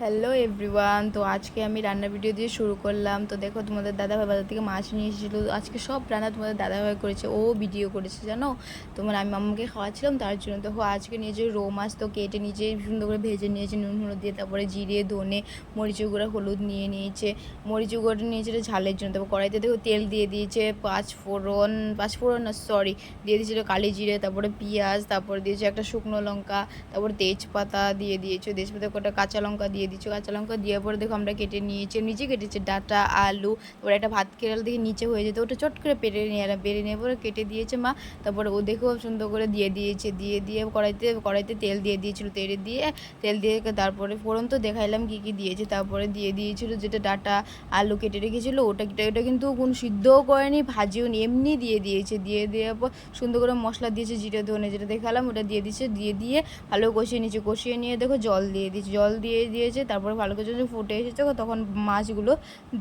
Hello everyone. তো আজকে আমি রান্নার ভিডিও দিয়ে শুরু করলাম। তো দেখো, তোমাদের দাদাভাই বাজার থেকে মাছ নিয়ে এসেছিলো। আজকে সব রান্না তোমাদের দাদাভাই করেছে, ও ভিডিও করেছে জানো। তোমার আমি মাম্মাকে খাওয়াচ্ছিলাম, তার জন্য দেখো আজকে নিয়েছে রৌ মাছ। তো কেটে নিয়েছে, সুন্দর করে ভেজে নিয়েছে নুন হলুদ দিয়ে, তারপরে জিরে ধনে মরিচের গুঁড়া হলুদ নিয়ে নিয়েছে, মরিচের গুঁড়োটা নিয়েছে ঝালের জন্য। তারপর কড়াইতে দেখো তেল দিয়ে দিয়েছে, পাঁচফোড়ন না সরি দিয়ে দিয়েছিল কালি জিরে, তারপরে পেঁয়াজ, তারপর দিয়েছে একটা শুকনো লঙ্কা, তারপর তেজপাতা দিয়ে দিয়েছে, তেজপাতা কটা কাঁচা লঙ্কা দিয়ে দিচ্ছি। কাঁচা লঙ্কা দেওয়ার পরে দেখো আমরা কেটে নিয়েছি, নিচে কেটেছে ডাঁটা আলু, তারপরে একটা ভাত কেরাল দেখে নিচে হয়ে যেত, ওটা চট করে পেরে নিয়ে এলাম, পেরে নিয়ে পরে কেটে দিয়েছে মা। তারপরে ও দেখো সুন্দর করে দিয়ে দিয়েছে, দিয়ে কড়াইতে তেল দিয়ে দিয়েছিল, তেল দিয়ে তারপরে ফোড়ন তো দেখাইলাম কী কী দিয়েছে। তারপরে দিয়ে দিয়েছিল যেটা ডাঁটা আলু কেটে রেখেছিলো, ওটা কিন্তু কোনো সিদ্ধও করেনি ভাজিও নি, এমনি দিয়ে দিয়েছে। দিয়ে দেওয়ার পর সুন্দর করে মশলা দিয়েছে, জিরে ধনে যেটা দেখালাম ওটা দিয়ে দিয়েছে, দিয়ে ভালো কষিয়ে নিয়েছে। কষিয়ে নিয়ে দেখো জল দিয়ে দিয়েছে। তারপরে ভালো করে যখন ফুটে এসেছে তখন মাছগুলো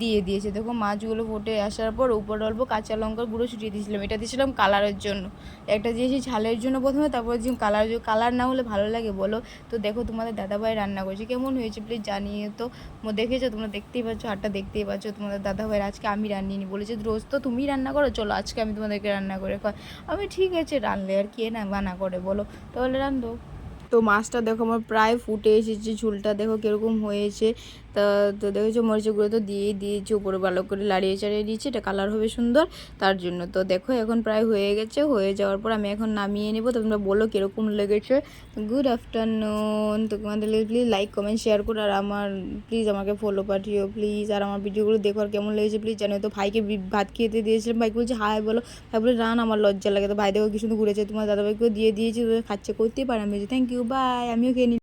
দিয়ে দিয়েছে। দেখো মাছগুলো ফুটে আসার পর উপরে অল্প কাঁচা লঙ্কার গুঁড়ো ছুটিয়ে দিয়েছিলাম, এটা দিয়েছিলাম কালারের জন্য। একটা দিয়েছি ঝালের জন্য প্রথমে, তারপরে যে কালার না হলে ভালো লাগে বলো। তো দেখো তোমাদের দাদাভাই রান্না করেছে, কেমন হয়েছে প্লিজ জানিয়ে। তো দেখেছো, তোমরা দেখতেই পাচ্ছ, হাটটা দেখতেই পাচ্ছ। তোমাদের দাদাভাইয়ের আজকে আমি রান্নিনি, বলেছে রোজ তো তুমিই রান্না করো, চলো আজকে আমি তোমাদেরকে রান্না করে খাই। আমি ঠিক আছে, রানলে আর কে না মানা করে বলো, তাহলে রান্ধো। তো মাছটা দেখো আমার প্রায় ফুটে এসেছে, ঝুলটা দেখো কীরকম হয়েছে। তা তো দেখেছো মরিচের গুঁড়ো তো দিয়েই দিয়েছি, উপরে ভালো করে লাড়িয়ে চাড়িয়ে দিয়েছি, এটা কালার হবে সুন্দর তার জন্য। তো দেখো এখন প্রায় হয়ে গেছে, হয়ে যাওয়ার পর আমি এখন নামিয়ে নেবো। তোমরা বলো কীরকম লেগেছে। Good afternoon. তো তোমাদের প্লিজ লাইক কমেন্ট শেয়ার করো, আর প্লিজ আমাকে ফলো পাঠিও প্লিজ, আর আমার ভিডিওগুলো দেখো আর কেমন লেগেছে প্লিজ জানো। তো ভাইকে ভাত খেতে দিয়েছিলাম, ভাইকে বলছে হাই বলো, ভাই বলে রান, আমার লজ্জা লাগে। তো ভাই দেখো কি সুন্দর ঘুরেছে, তোমার দাদাভাইকেও দিয়ে দিয়েছি, খাচ্ছে, করতেই পারে। আমি থ্যাংক ইউ, বাই, আমিও খেয়ে নিই।